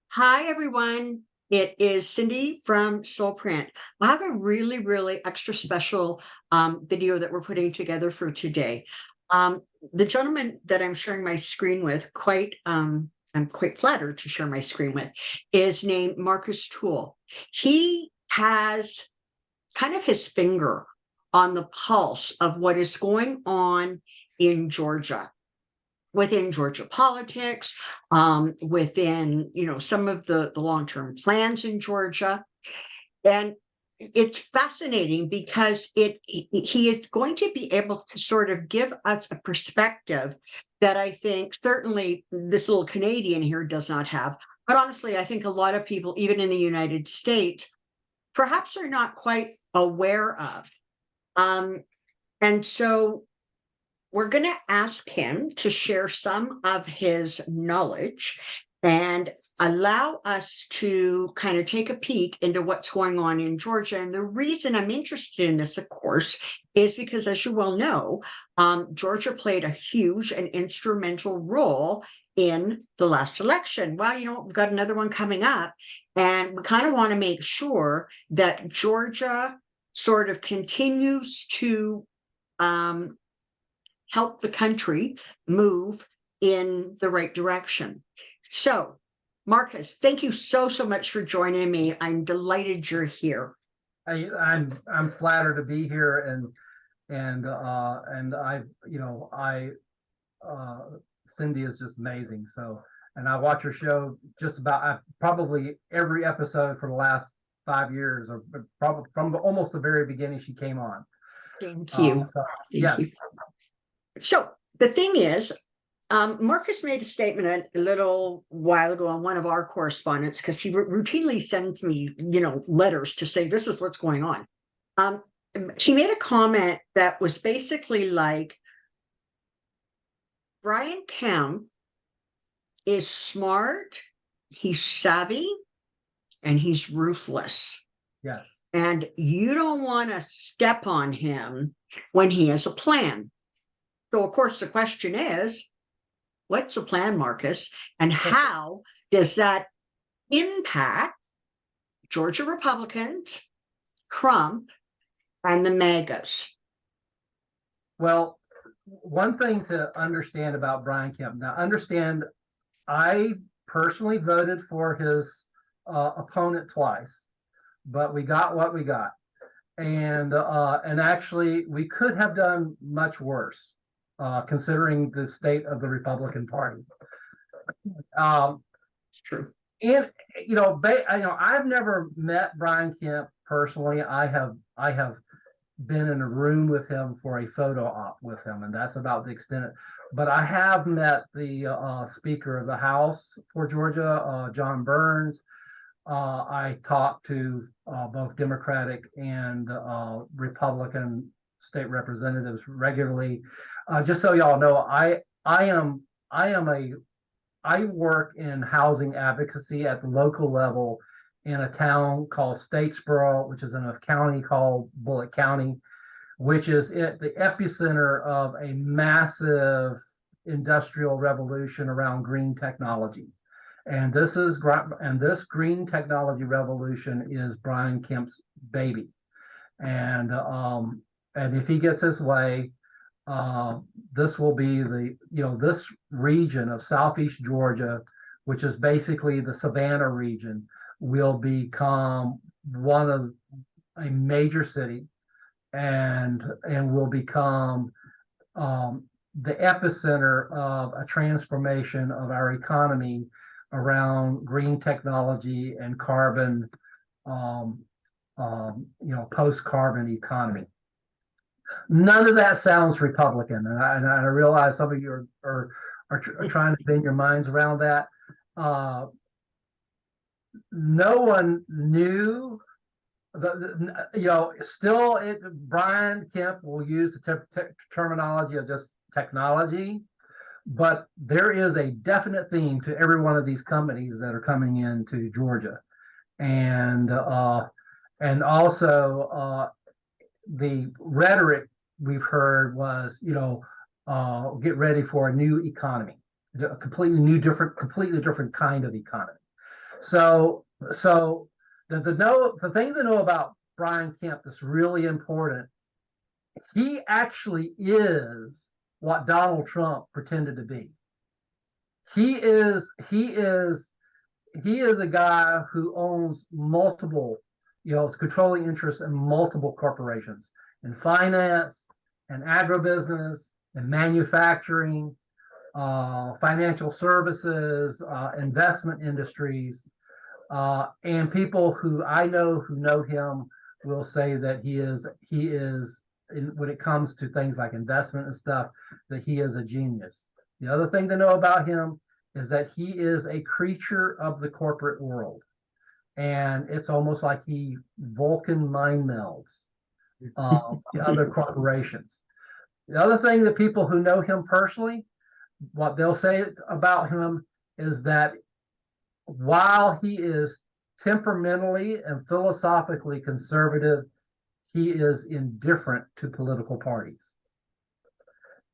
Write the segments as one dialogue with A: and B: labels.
A: Hi, everyone. It is Cyndy from Soulprint. I have a really extra special video that we're putting together for today. Um, the gentleman that I'm sharing my screen with, I'm quite flattered to share my screen with, is named Marcus Toole. He has kind of his finger on the pulse of what is going on in Georgia, within Georgia politics, within some of the long-term plans in Georgia. And it's fascinating because he is going to be able to sort of give us a perspective that I think certainly this little Canadian here does not have. But honestly, I think a lot of people, even in the United States, perhaps are not quite aware of. And so we're going to ask him to share some of his knowledge and allow us to kind of take a peek into what's going on in Georgia. And the reason I'm interested in this, of course, is because, as you well know, Georgia played a huge and instrumental role in the last election. Well, we've got another one coming up, and we kind of want to make sure that Georgia sort of continues to help the country move in the right direction. So, Marcus, thank you so much for joining me. I'm delighted you're here.
B: I'm flattered to be here, and Cyndy is just amazing. So, and I watch her show just about probably every episode for the last 5 years, or probably from almost the very beginning she came on.
A: Thank you.
B: Thank you.
A: So the thing is, Marcus made a statement a little while ago on one of our correspondents, because he routinely sends me, letters to say, this is what's going on. He made a comment that was basically like, Brian Kemp is smart, he's savvy, and he's ruthless.
B: Yes.
A: And you don't want to step on him when he has a plan. So, of course, the question is, what's the plan, Marcus? And how does that impact Georgia Republicans, Trump, and the MAGAs?
B: Well, one thing to understand about Brian Kemp. Now, understand, I personally voted for his opponent twice, but we got what we got. And actually, we could have done much worse. Considering the state of the Republican Party.
A: It's true.
B: And I've never met Brian Kemp personally. I have been in a room with him for a photo op with him, and that's about the extent. But I have met the Speaker of the House for Georgia, John Burns. I talked to both Democratic and Republican state representatives regularly. Just so y'all know, I work in housing advocacy at the local level in a town called Statesboro, which is in a county called Bullitt County, which is the epicenter of a massive industrial revolution around green technology. And this green technology revolution is Brian Kemp's baby. And if he gets his way, this will be this region of Southeast Georgia, which is basically the Savannah region, will become a major city, and will become the epicenter of a transformation of our economy around green technology and carbon, post-carbon economy. None of that sounds Republican, and I realize some of you are trying to bend your minds around that. No one knew. Brian Kemp will use the terminology of just technology, but there is a definite theme to every one of these companies that are coming into Georgia, and also the rhetoric we've heard was, get ready for a new economy. a completely different kind of economy. So the thing to know about Brian Kemp that's really important, he actually is what Donald Trump pretended to be. He is a guy who owns multiple, controlling interests in multiple corporations, in finance and agribusiness and manufacturing, financial services, investment industries, and people who I know who know him will say that he is when it comes to things like investment and stuff, that he is a genius. The other thing to know about him is that he is a creature of the corporate world, and it's almost like he Vulcan mind melds the other corporations. The other thing that people who know him personally, what they'll say about him is that while he is temperamentally and philosophically conservative, he is indifferent to political parties.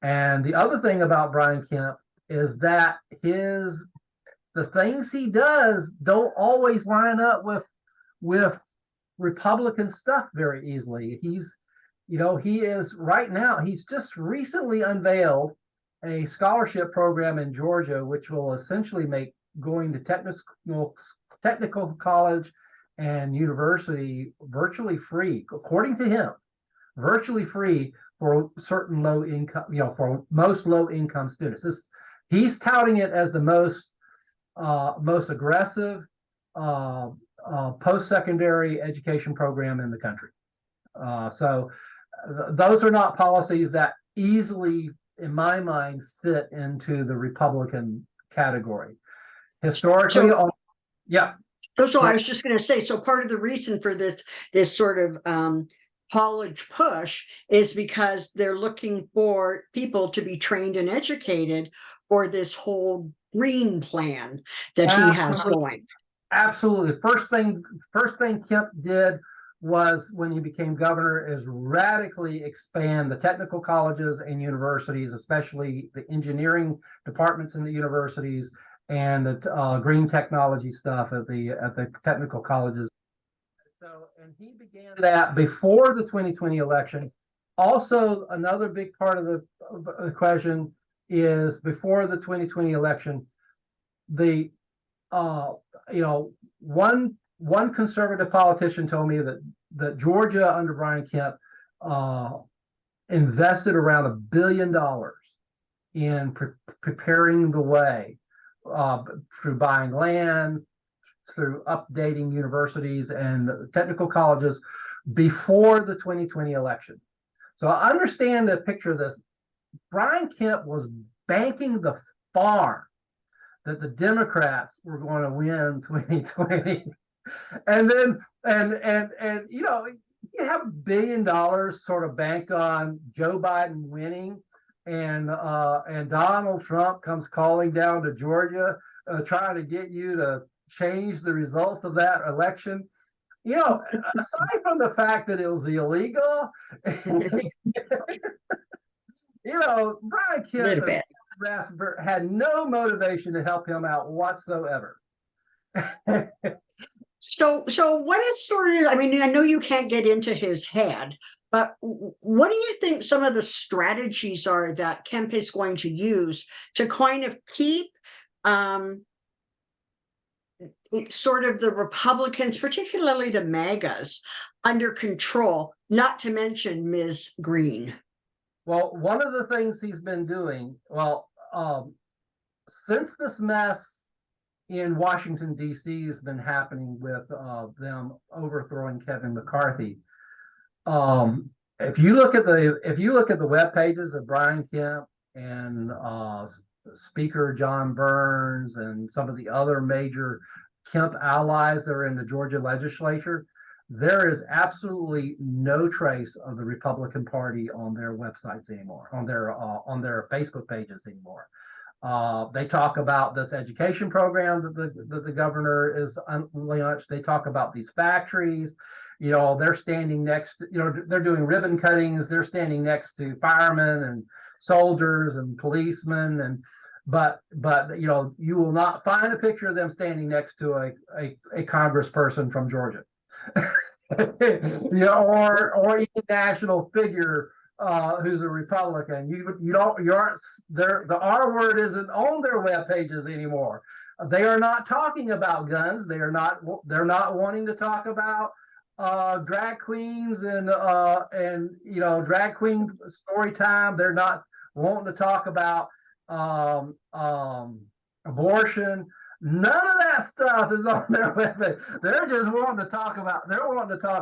B: And the other thing about Brian Kemp is that the things he does don't always line up with Republican stuff very easily. He is right now, he's just recently unveiled a scholarship program in Georgia, which will essentially make going to technical college and university virtually free, according to him, virtually free for certain low income, for most low income students. He's touting it as the most aggressive post-secondary education program in the country. So those are not policies that easily, in my mind, fit into the Republican category. Historically, yeah.
A: So I was just going to say, so part of the reason for this sort of college push is because they're looking for people to be trained and educated for this whole green plan that he has going.
B: Absolutely. First thing Kemp did was, when he became governor, is radically expand the technical colleges and universities, especially the engineering departments in the universities and the green technology stuff at the technical colleges. And he began that before the 2020 election. Also, another big part of the equation is, before the 2020 election, the one conservative politician told me that Georgia under Brian Kemp invested around $1 billion in preparing the way, through buying land, through updating universities and technical colleges before the 2020 election. So I understand the picture of this. Brian Kemp was banking the farm that the Democrats were going to win 2020. And then, you have $1 billion sort of banked on Joe Biden winning, and Donald Trump comes calling down to Georgia, trying to get you to change the results of that election. Aside from the fact that it was illegal, Brian Kemp had no motivation to help him out whatsoever.
A: So what is sort of, I mean, I know you can't get into his head, but what do you think some of the strategies are that Kemp is going to use to kind of keep sort of the Republicans, particularly the MAGAs, under control, not to mention Ms. Green?
B: Well, one of the things he's been doing, since this mess in Washington, D.C. has been happening with them overthrowing Kevin McCarthy. If you look at the web pages of Brian Kemp and Speaker John Burns and some of the other major Kemp allies that are in the Georgia legislature, there is absolutely no trace of the Republican Party on their websites anymore, on their Facebook pages anymore. They talk about this education program that the governor is launched. They talk about these factories. They're standing next, they're doing ribbon cuttings. They're standing next to firemen and soldiers and policemen, and you know, you will not find a picture of them standing next to a congressperson from Georgia. You know, or even national figure who's a Republican. You aren't there. The R word isn't on their web pages anymore. They are not talking about guns. They're not wanting to talk about drag queens and you know, drag queen story time. They're not wanting to talk about abortion. None of that stuff is on their webpage. They're just wanting to talk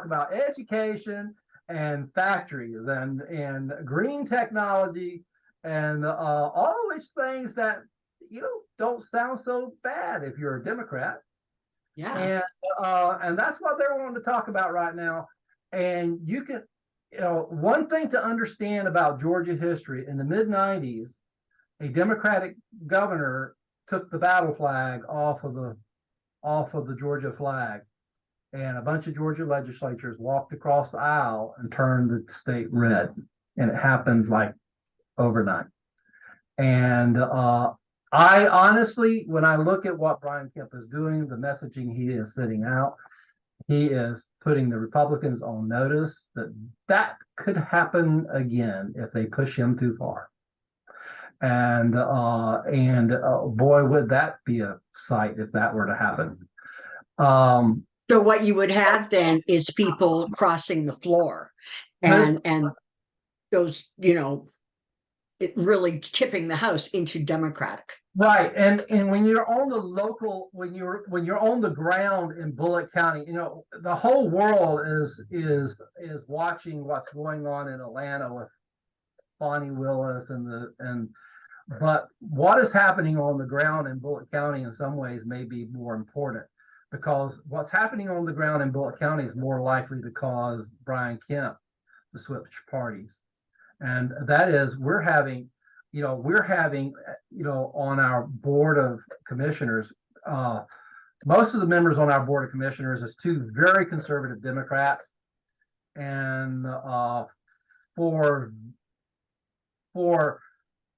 B: about education and factories and green technology and all of which things that, you know, don't sound so bad if you're a Democrat.
A: Yeah.
B: And that's what they're wanting to talk about right now. And you can, you know, one thing to understand about Georgia history in the mid-90s, a Democratic governor took the battle flag off of the Georgia flag, and a bunch of Georgia legislatures walked across the aisle and turned the state red, and it happened like overnight. And I honestly, when I look at what Brian Kemp is doing, the messaging he is sending out, he is putting the Republicans on notice that could happen again if they push him too far. And boy, would that be a sight if that were to happen.
A: So what you would have then is people crossing the floor and those, you know, it really tipping the House into Democratic.
B: Right, and when you're on the local, when you're on the ground in Bullitt County, you know, the whole world is watching what's going on in Atlanta with Bonnie Willis but what is happening on the ground in Bullitt County in some ways may be more important, because what's happening on the ground in Bullitt County is more likely to cause Brian Kemp to switch parties. And that is, we're having, you know, on our board of commissioners, most of the members on our board of commissioners is two very conservative Democrats, and for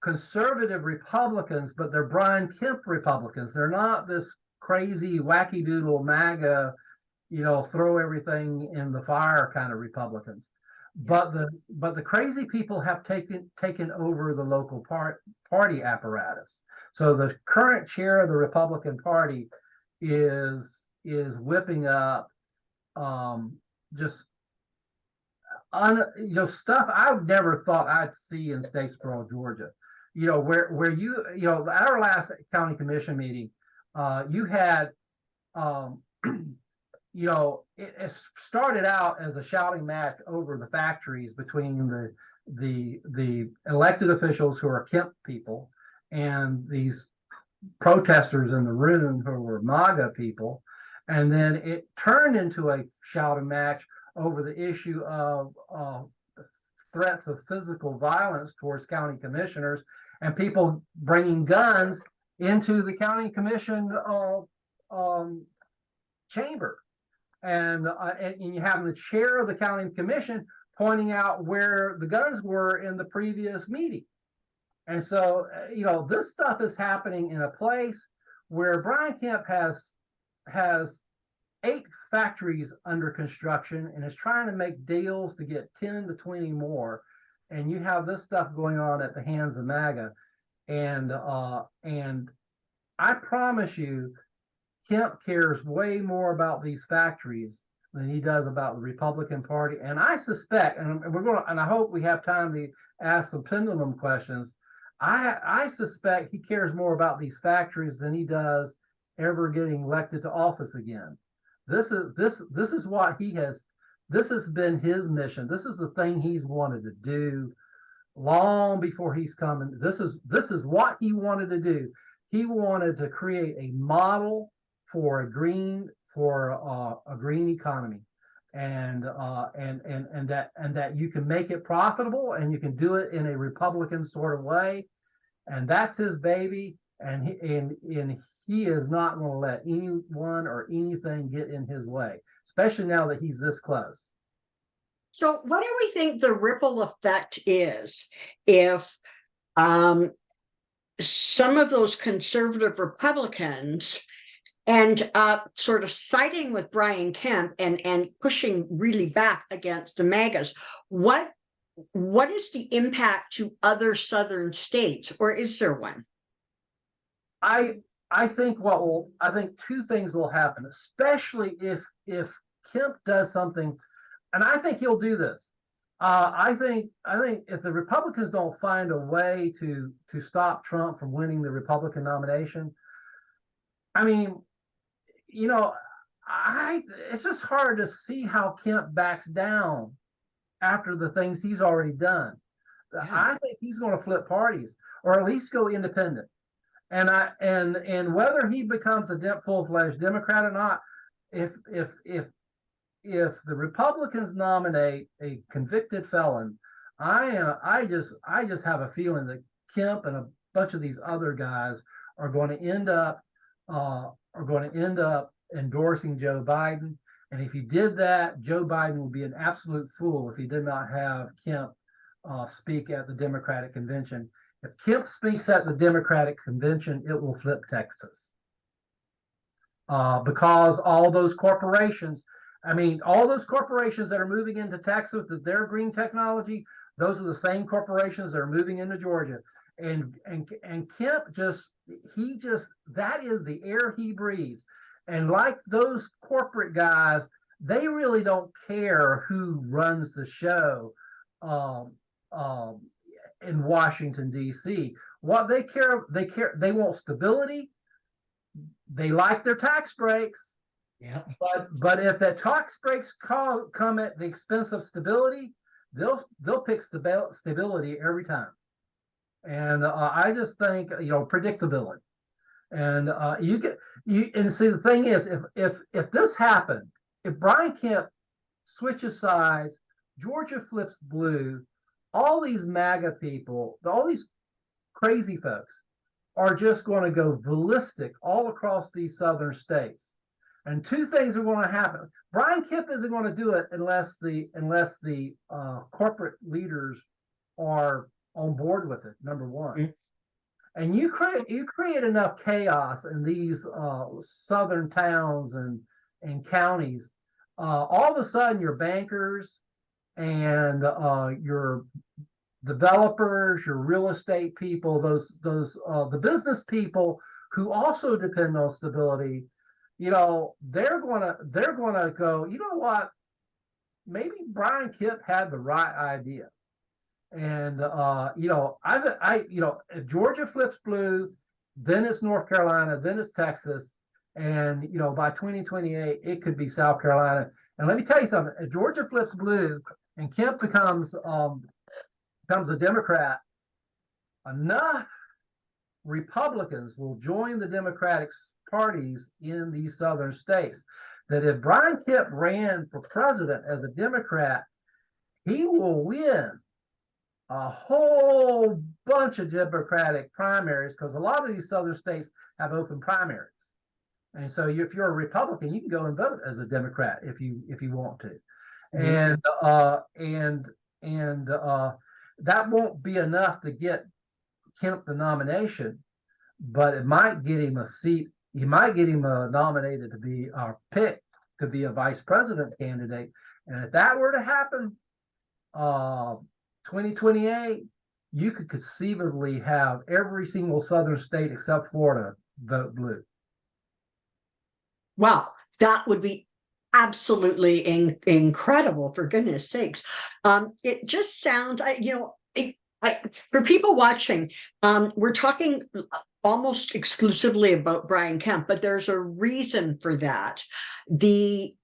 B: conservative Republicans, but they're Brian Kemp Republicans. They're not this crazy wacky doodle MAGA, you know, throw everything in the fire kind of Republicans. But the crazy people have taken over the local party apparatus. So the current chair of the Republican Party is whipping up just you know, stuff I've never thought I'd see in Statesboro, Georgia. You know, where you know, at our last county commission meeting, you had you know, it started out as a shouting match over the factories between the elected officials who are Kemp people and these protesters in the room who were MAGA people. And then it turned into a shouting match over the issue of threats of physical violence towards county commissioners and people bringing guns into the county commission chamber. And you have the chair of the county commission pointing out where the guns were in the previous meeting. And so, you know, this stuff is happening in a place where Brian Kemp has 8 factories under construction and is trying to make deals to get 10 to 20 more. And you have this stuff going on at the hands of MAGA. And I promise you, Kemp cares way more about these factories than he does about the Republican Party. And I suspect, and I hope we have time to ask some pendulum questions. I suspect he cares more about these factories than he does ever getting elected to office again. This is what he has. This has been his mission. This is the thing he's wanted to do long before he's coming. This is what he wanted to do. He wanted to create a model for a green economy, and that you can make it profitable and you can do it in a Republican sort of way, and that's his baby. And he is not going to let anyone or anything get in his way, especially now that he's this close.
A: So what do we think the ripple effect is if some of those conservative Republicans and sort of siding with Brian Kemp and pushing really back against the MAGAs. What is the impact to other southern states, or is there one?
B: I I think I think two things will happen, especially if Kemp does something, and I think he'll do this. I think if the Republicans don't find a way to stop Trump from winning the Republican nomination, I mean, you know, I it's just hard to see how Kemp backs down after the things he's already done.
A: Yeah.
B: I think he's going to flip parties or at least go independent. And whether he becomes a full-fledged Democrat or not, if the Republicans nominate a convicted felon, I just have a feeling that Kemp and a bunch of these other guys are going to end up endorsing Joe Biden. And if he did that, Joe Biden would be an absolute fool if he did not have Kemp speak at the Democratic convention. If Kemp speaks at the Democratic convention, it will flip Texas. Because all those corporations, all those corporations that are moving into Texas with their green technology, those are the same corporations that are moving into Georgia. And Kemp that is the air he breathes. And like those corporate guys, they really don't care who runs the show in Washington, D.C. What they they want stability. They like their tax breaks.
A: Yeah.
B: But if that tax breaks come at the expense of stability, they'll pick stability every time. And I just think predictability. And and see the thing is if this happened, if Brian Kemp switches sides, Georgia flips blue, all these MAGA people, all these crazy folks are just going to go ballistic all across these southern states. And two things are going to happen. Brian Kemp isn't going to do it unless the corporate leaders are on board with it. Number one. Mm-hmm. And you create enough chaos in these southern towns and counties. All of a sudden, your bankers and your developers, your real estate people, the business people who also depend on stability, they're gonna go. You know what? Maybe Brian Kemp had the right idea. And if Georgia flips blue, then it's North Carolina, then it's Texas, and by 2028 it could be South Carolina. And let me tell you something: if Georgia flips blue and Kemp becomes a Democrat, enough Republicans will join the Democratic parties in these southern states that if Brian Kemp ran for president as a Democrat, he will win a whole bunch of Democratic primaries because a lot of these southern states have open primaries. And so if you're a Republican, you can go and vote as a Democrat if you want to. Mm-hmm. And that won't be enough to get Kemp the nomination, but it might get him a seat. He might get him nominated to be picked to be a vice president candidate. And if that were to happen, 2028, you could conceivably have every single southern state except Florida vote blue.
A: Wow, that would be absolutely incredible, for goodness sakes. It just sounds, for people watching, we're talking almost exclusively about Brian Kemp, but there's a reason for that. The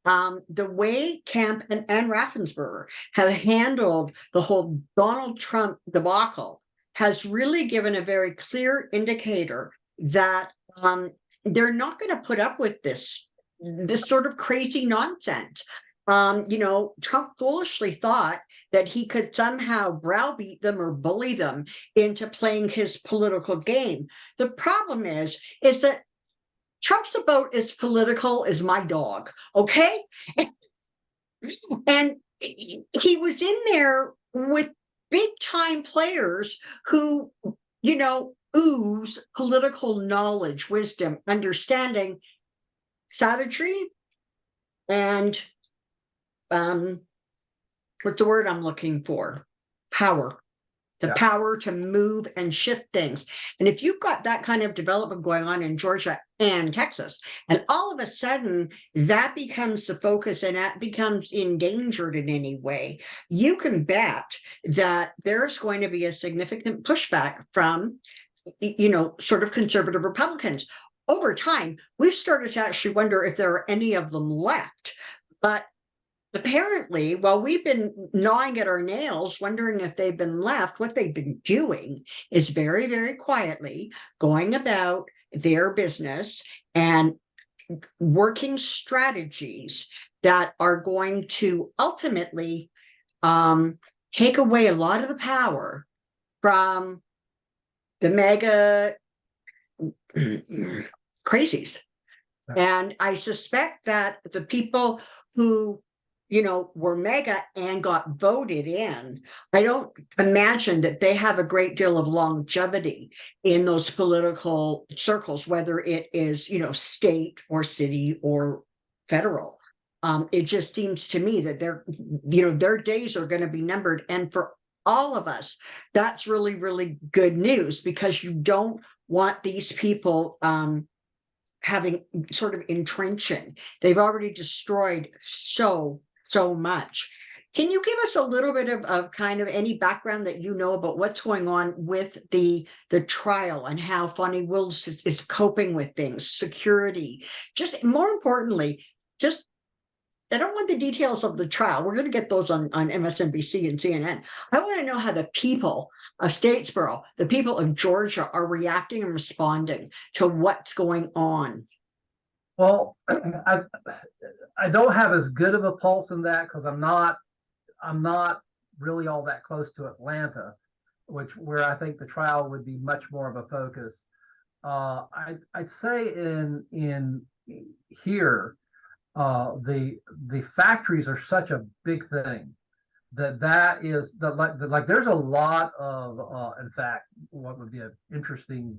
A: way Kemp and Raffensperger have handled the whole Donald Trump debacle has really given a very clear indicator that they're not going to put up with this sort of crazy nonsense. Trump foolishly thought that he could somehow browbeat them or bully them into playing his political game. The problem is that Trump's about as political as my dog, okay? And he was in there with big time players who, ooze political knowledge, wisdom, understanding, savagery, and um, what's the word I'm looking for? Power. The
B: Yeah.
A: power to move and shift things. And if you've got that kind of development going on in Georgia and Texas, and all of a sudden that becomes the focus and that becomes endangered in any way, you can bet that there's going to be a significant pushback from, sort of conservative Republicans. Over time, we've started to actually wonder if there are any of them left. But apparently, while we've been gnawing at our nails, wondering if they've been left, what they've been doing is very, very quietly going about their business and working strategies that are going to ultimately take away a lot of the power from the MAGA crazies. And I suspect that the people who, were MAGA and got voted in, I don't imagine that they have a great deal of longevity in those political circles, whether it is, state or city or federal. It just seems to me that their days are going to be numbered. And for all of us, that's really, really good news, because you don't want these people having sort of entrenching. They've already destroyed so much. Can you give us a little bit of kind of any background that you know about what's going on with the trial and how Fonnie Wills is coping with things, security, just more importantly, just I don't want the details of the trial. We're going to get those on MSNBC and CNN. I want to know how the people of Statesboro, the people of Georgia, are reacting and responding to what's going on.
B: Well, I don't have as good of a pulse in that because I'm not really all that close to Atlanta, where I think the trial would be much more of a focus. I'd say in here, the factories are such a big thing that is like there's a lot of in fact, what would be an interesting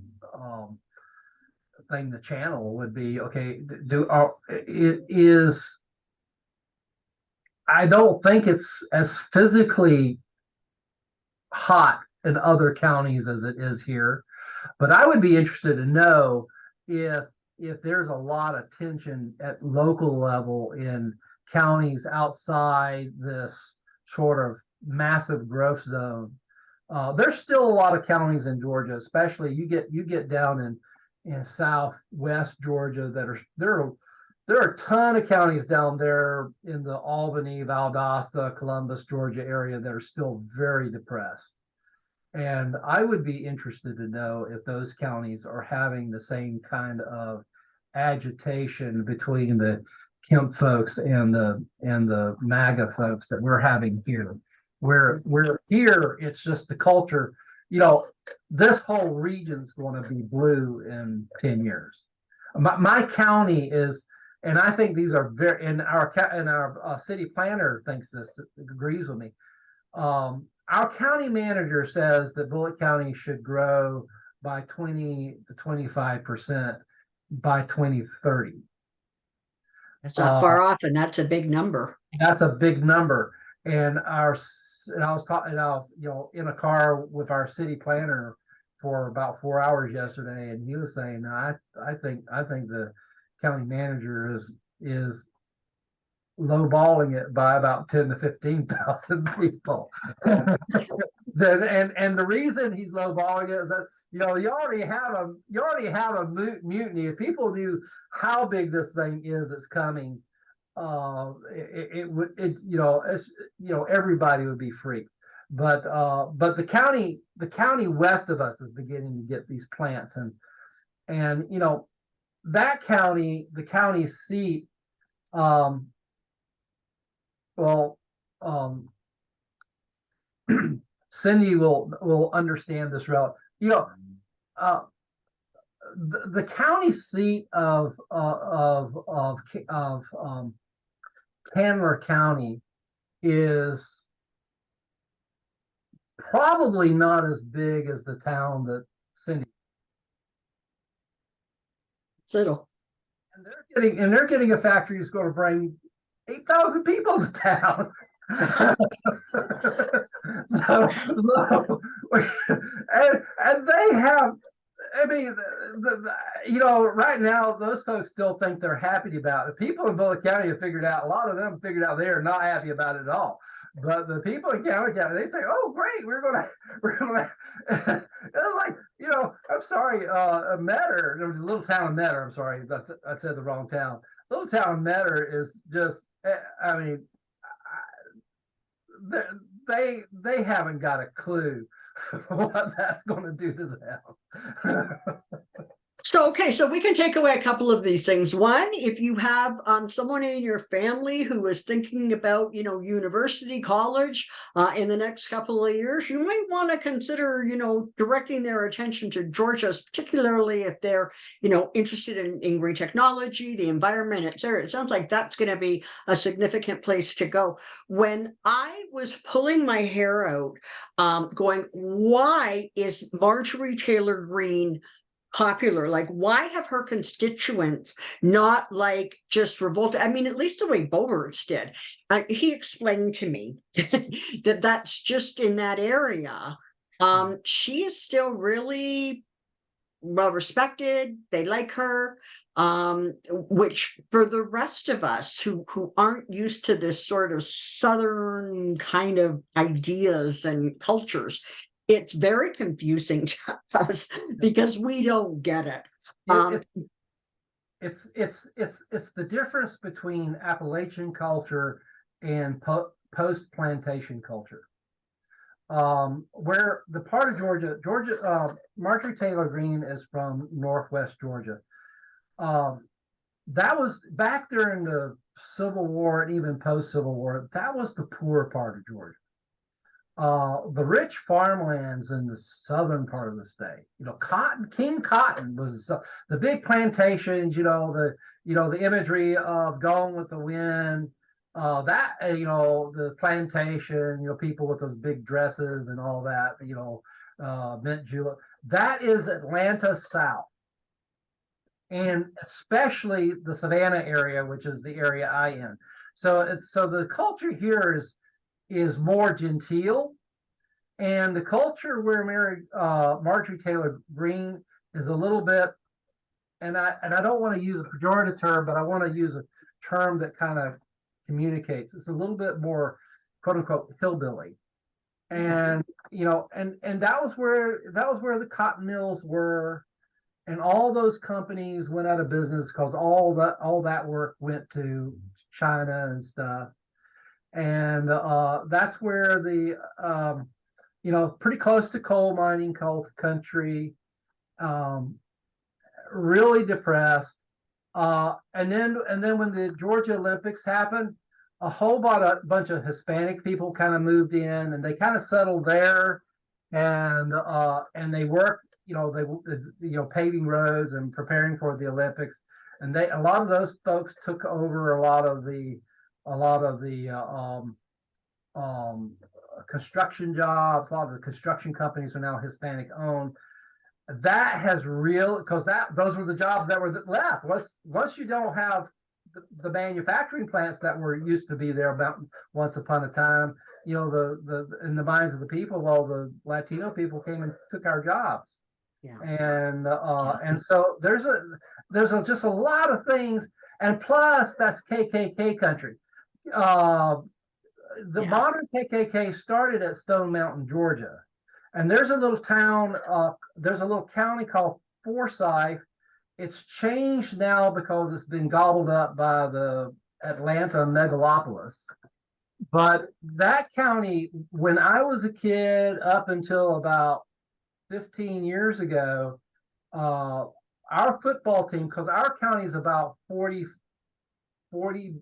B: thing the channel would be, okay, it is, I don't think it's as physically hot in other counties as it is here, but I would be interested to know if there's a lot of tension at local level in counties outside this sort of massive growth zone. There's still a lot of counties in Georgia, especially you get down in southwest Georgia that are there are a ton of counties down there in the Albany, Valdosta, Columbus, Georgia area that are still very depressed. And I would be interested to know if those counties are having the same kind of agitation between the Kemp folks and the MAGA folks that we're having here. Where here, it's just the culture. This whole region's going to be blue in 10 years. My county is, and I think these are very, and our city planner thinks this, agrees with me. Our county manager says that Bullitt County should grow by 20 to 25% by 2030.
A: That's not far off, and that's a big number.
B: That's a big number. And I was in a car with our city planner for about 4 hours yesterday, and he was saying, no, I think the county manager is lowballing it by about 10 to 15,000 people. and the reason he's lowballing it is that you already have a mutiny. If people knew how big this thing is that's coming, everybody would be freaked. But the county west of us is beginning to get these plants, and that county, the county seat, Cyndy will understand this route. The county seat of Candler County is probably not as big as the town that Cyndy
A: little.
B: And they're getting a factory that's going to bring 8,000 people to town. so and they have, I mean, you know, right now those folks still think they're happy about it. People in Bullitt County have figured out, a lot of them figured out they are not happy about it at all. But the people in County, they say, "Oh, great, we're gonna." It's like, you know, I'm sorry, Metter, there was a little town of Metter. I'm sorry, I said the wrong town. Little town of Metter is just, I mean, they haven't got a clue what that's going to do to them.
A: So, okay, so we can take away a couple of these things. One, if you have someone in your family who is thinking about, you know, university, college in the next couple of years, you might want to consider, you know, directing their attention to Georgia, particularly if they're, you know, interested in green technology, the environment, et cetera. It sounds like that's going to be a significant place to go. When I was pulling my hair out, going, why is Marjorie Taylor Greene popular? Like, why have her constituents not like just revolted? I mean, at least the way Boberts did. He explained to me that that's just in that area. She is still really well respected. They like her. Which for the rest of us who aren't used to this sort of Southern kind of ideas and cultures, it's very confusing to us because we don't get it.
B: It's the difference between Appalachian culture and post plantation culture. Where the part of Georgia, Marjorie Taylor Greene is from Northwest Georgia. That was back during the Civil War and even post Civil War. That was the poor part of Georgia. The rich farmlands in the southern part of the state, you know, King Cotton was the big plantations, you know, the imagery of Gone with the Wind, you know, the plantation, you know, people with those big dresses and all that, you know, mint julep. That is Atlanta South, and especially the Savannah area, which is the area I in. So the culture here is more genteel, and the culture where Marjorie Taylor Greene is a little bit, and I don't want to use a pejorative term, but I want to use a term that kind of communicates. It's a little bit more quote unquote hillbilly, and you know, and that was where the cotton mills were, and all those companies went out of business because all that work went to China and stuff. And that's where the you know, pretty close to coal mining country, really depressed. And then when the Georgia Olympics happened, a whole bunch of Hispanic people kind of moved in, and they kind of settled there, and they worked, you know, paving roads and preparing for the Olympics. And a lot of those folks took over a lot of the construction jobs. A lot of the construction companies are now Hispanic owned. That has because those were the jobs that were left. Once you don't have the manufacturing plants that were used to be there about once upon a time, you know, the in the minds of the people, all the Latino people came and took our jobs. Yeah. And so there's just a lot of things, and plus that's KKK country. The modern KKK started at Stone Mountain, Georgia, and there's a little town, there's a little county called Forsyth. It's changed now because it's been gobbled up by the Atlanta megalopolis. But that county, when I was a kid, up until about 15 years ago, our football team, because our county is about 39,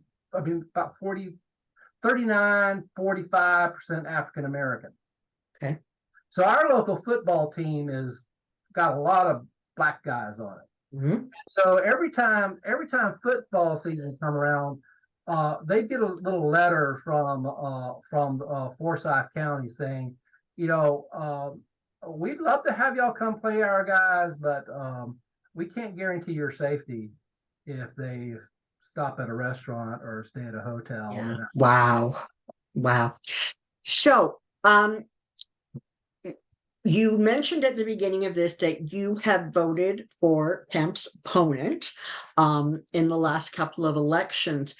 B: 45% African American.
A: Okay.
B: So our local football team is got a lot of black guys on it. Mm-hmm. So every time football season come around, they get a little letter from Forsyth County saying, you know, we'd love to have y'all come play our guys, but we can't guarantee your safety if they stop at a restaurant or stay at a hotel.
A: Yeah.
B: And
A: Wow. Wow. So, you mentioned at the beginning of this that you have voted for Kemp's opponent in the last couple of elections.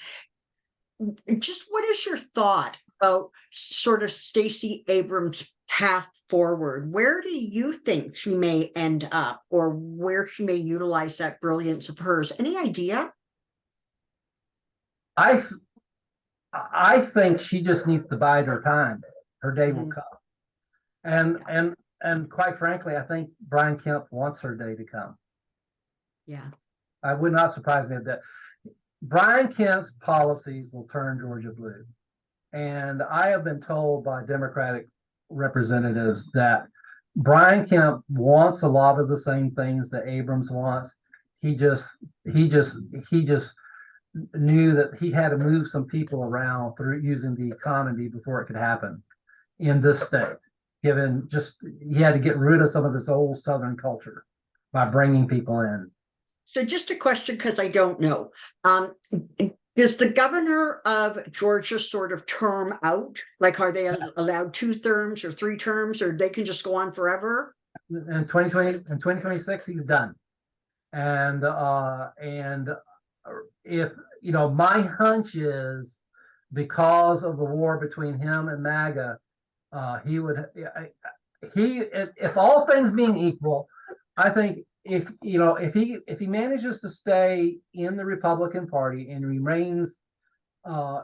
A: Just what is your thought about sort of Stacey Abrams' path forward? Where do you think she may end up, or where she may utilize that brilliance of hers? Any idea?
B: I I think she just needs to bide her time. Her day will
A: Mhm.
B: come. And
A: Yeah.
B: and quite frankly, I think Brian Kemp wants her day to come.
A: Yeah.
B: I would not surprise me if that Brian Kemp's policies will turn Georgia blue. And I have been told by Democratic representatives that Brian Kemp wants a lot of the same things that Abrams wants. He just he just he just knew that he had to move some people around through using the economy before it could happen in this state. Given just he had to get rid of some of this old Southern culture by bringing people in.
A: So just a question, because I don't know. Um, is the governor of Georgia sort of term out? Like, are they allowed 2 terms or 3 terms, or they can just go on forever?
B: In 2020 in 2026, he's done. And if my hunch is because of the war between him and MAGA, he would he if all things being equal, I think if he manages to stay in the Republican Party and remains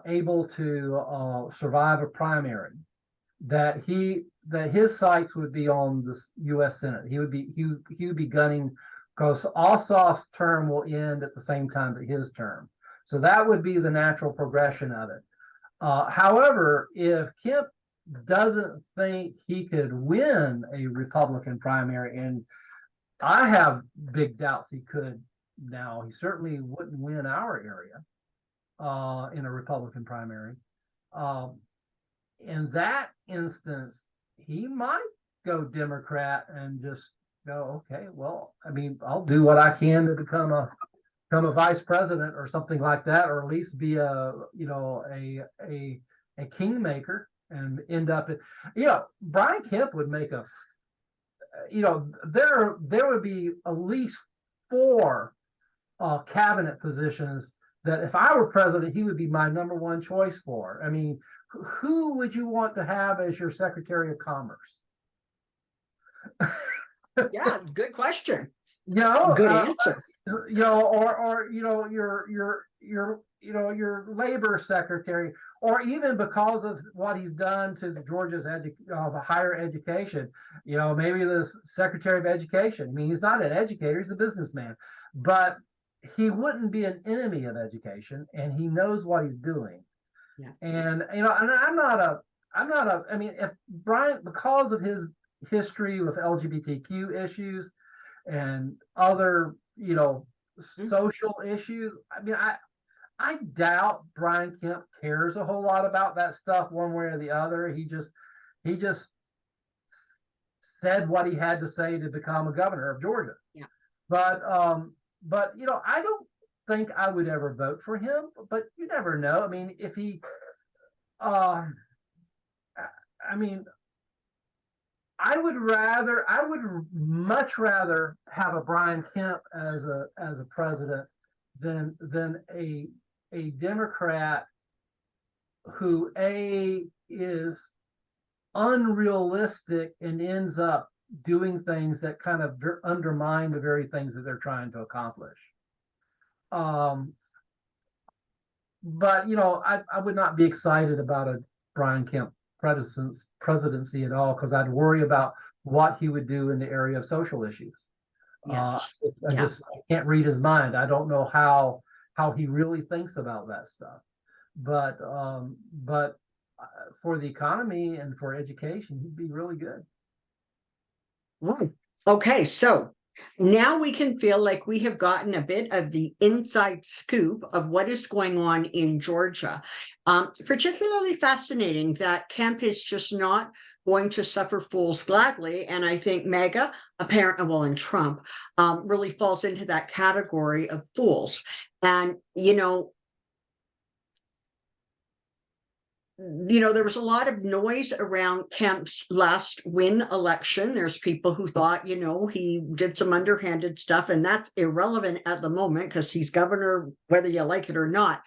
B: able to survive a primary, that his sights would be on the U.S. Senate. He would be gunning because Ossoff's term will end at the same time that his term. So that would be the natural progression of it. However, if Kemp doesn't think he could win a Republican primary, and I have big doubts he could now, he certainly wouldn't win our area in a Republican primary. Um, in that instance, he might go Democrat and just go, okay, well, I mean, I'll do what I can to become a vice president or something like that, or at least be a kingmaker and end up Brian Kemp would make there would be at least 4 cabinet positions that if I were president, he would be my number one choice for. I mean, who would you want to have as your Secretary of Commerce?
A: Yeah, good question.
B: You know,
A: Good answer.
B: your labor secretary, or even because of what he's done to Georgia's higher education, maybe the secretary of education. I mean, he's not an educator; he's a businessman, but he wouldn't be an enemy of education, and he knows what he's doing.
A: Yeah.
B: And and I'm not a. I mean, if Brian, because of his history with LGBTQ issues and other social issues, I mean, I doubt Brian Kemp cares a whole lot about that stuff one way or the other. He just said what he had to say to become a governor of Georgia.
A: Yeah.
B: But I don't think I would ever vote for him, but you never know. I mean, if he I mean, I would much rather have a Brian Kemp as a president than a Democrat who is unrealistic and ends up doing things that kind of undermine the very things that they're trying to accomplish. But I would not be excited about a Brian Kemp presidency at all, because I'd worry about what he would do in the area of social issues.
A: Yes.
B: I can't read his mind. I don't know how he really thinks about that stuff. But for the economy and for education, he'd be really good.
A: Okay, so now we can feel like we have gotten a bit of the inside scoop of what is going on in Georgia. Particularly fascinating that Kemp is just not going to suffer fools gladly. And I think MAGA, well, and Trump really falls into that category of fools. And, there was a lot of noise around Kemp's last win election. There's people who thought, he did some underhanded stuff, and that's irrelevant at the moment because he's governor, whether you like it or not.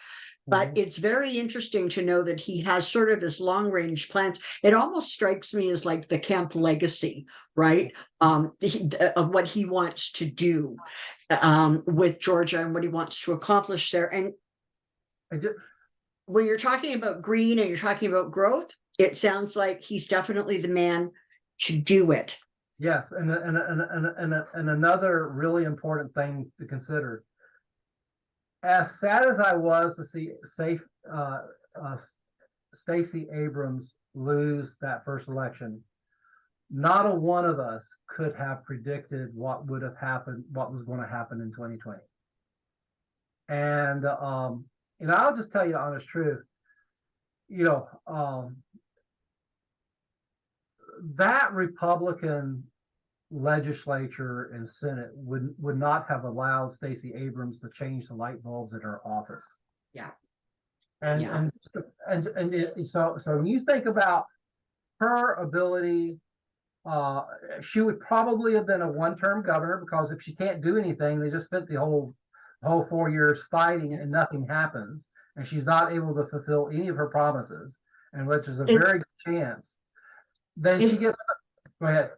A: But it's very interesting to know that he has sort of his long range plans. It almost strikes me as like the Kemp legacy, right? Of what he wants to do with Georgia and what he wants to accomplish there. And when you're talking about green and you're talking about growth, it sounds like he's definitely the man to do it.
B: Yes, and another really important thing to consider. As sad as I was to see Stacey Abrams lose that first election, not a one of us could have predicted what would have happened, what was going to happen in 2020. And I'll just tell you the honest truth. That Republican legislature and Senate would not have allowed Stacey Abrams to change the light bulbs in her office.
A: Yeah.
B: And so when you think about her ability, she would probably have been a one-term governor, because if she can't do anything, they just spent the whole 4 years fighting and nothing happens, and she's not able to fulfill any of her promises, and which is a very good chance. Then she gets. Go ahead.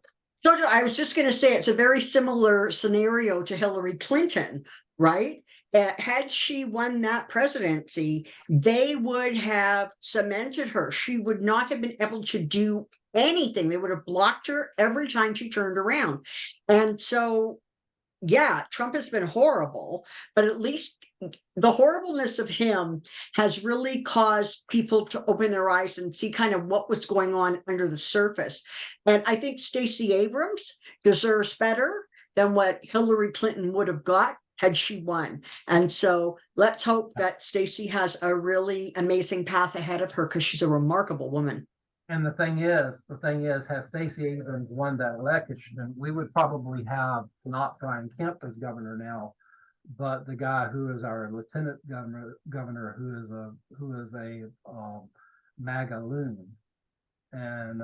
A: Jojo, I was just going to say it's a very similar scenario to Hillary Clinton, right? Had she won that presidency, they would have cemented her. She would not have been able to do anything. They would have blocked her every time she turned around. And so, yeah, Trump has been horrible, but at least the horribleness of him has really caused people to open their eyes and see kind of what was going on under the surface. And I think Stacey Abrams deserves better than what Hillary Clinton would have got had she won. And so let's hope that Stacey has a really amazing path ahead of her, because she's a remarkable woman.
B: And the thing is, has Stacey Abrams won that election, we would probably have not Brian Kemp as governor now, but the guy who is our lieutenant governor, who is a MAGA loon. And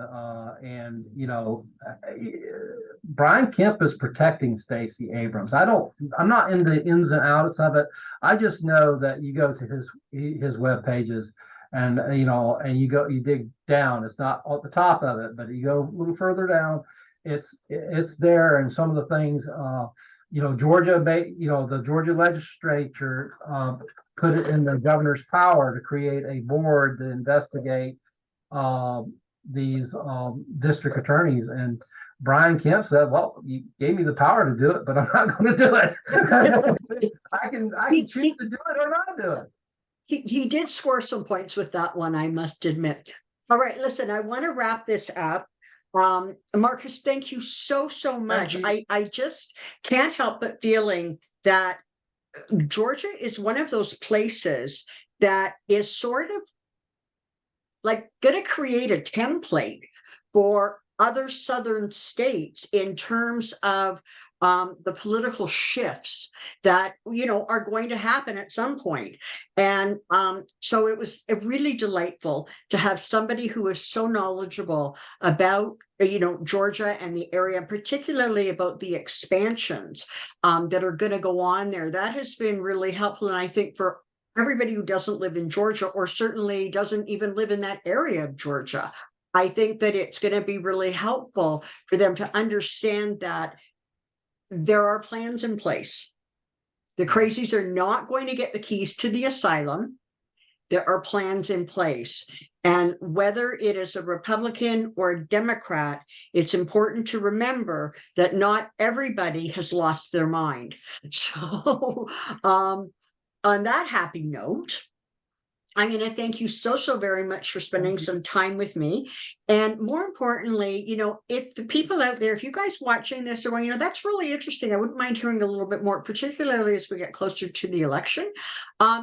B: Brian Kemp is protecting Stacey Abrams. I'm not in the ins and outs of it. I just know that you go to his web pages, and you dig down. It's not at the top of it, but you go a little further down, it's there. And some of the things, Georgia, the Georgia legislature put it in the governor's power to create a board to investigate these district attorneys. And Brian Kemp said, "Well, you gave me the power to do it, but I'm not going to do it. I can choose to do it or not do it."
A: He did score some points with that one, I must admit. All right, listen, I want to wrap this up. Marcus, thank you so much. I just can't help but feeling that Georgia is one of those places that is sort of like going to create a template for other southern states in terms of the political shifts that are going to happen at some point. And so it was really delightful to have somebody who is so knowledgeable about Georgia and the area, particularly about the expansions that are going to go on there. That has been really helpful, and I think for everybody who doesn't live in Georgia, or certainly doesn't even live in that area of Georgia, I think that it's going to be really helpful for them to understand that there are plans in place. The crazies are not going to get the keys to the asylum. There are plans in place. And whether it is a Republican or a Democrat, it's important to remember that not everybody has lost their mind. So on that happy note, I'm going to thank you so very much for spending some time with me. And more importantly, if the people out there, if you guys watching this are going, that's really interesting, I wouldn't mind hearing a little bit more, particularly as we get closer to the election.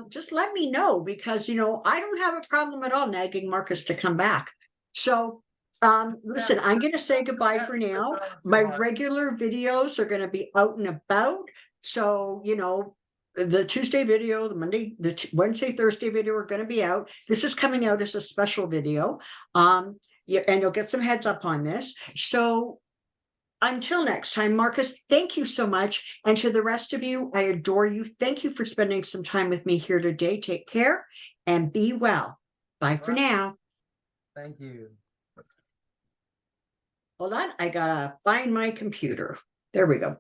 A: Just let me know, because, I don't have a problem at all nagging Marcus to come back. So Listen, I'm gonna say goodbye for now. My regular videos are gonna be out and about. So, you know, the Tuesday video, the Monday, Wednesday, Thursday video are gonna be out. This is coming out as a special video. Yeah, and you'll get some heads up on this. So until next time, Marcus, thank you so much. And to the rest of you, I adore you. Thank you for spending some time with me here today. Take care and be well. Bye for now.
B: Thank you.
A: Hold on, I gotta find my computer. There we go.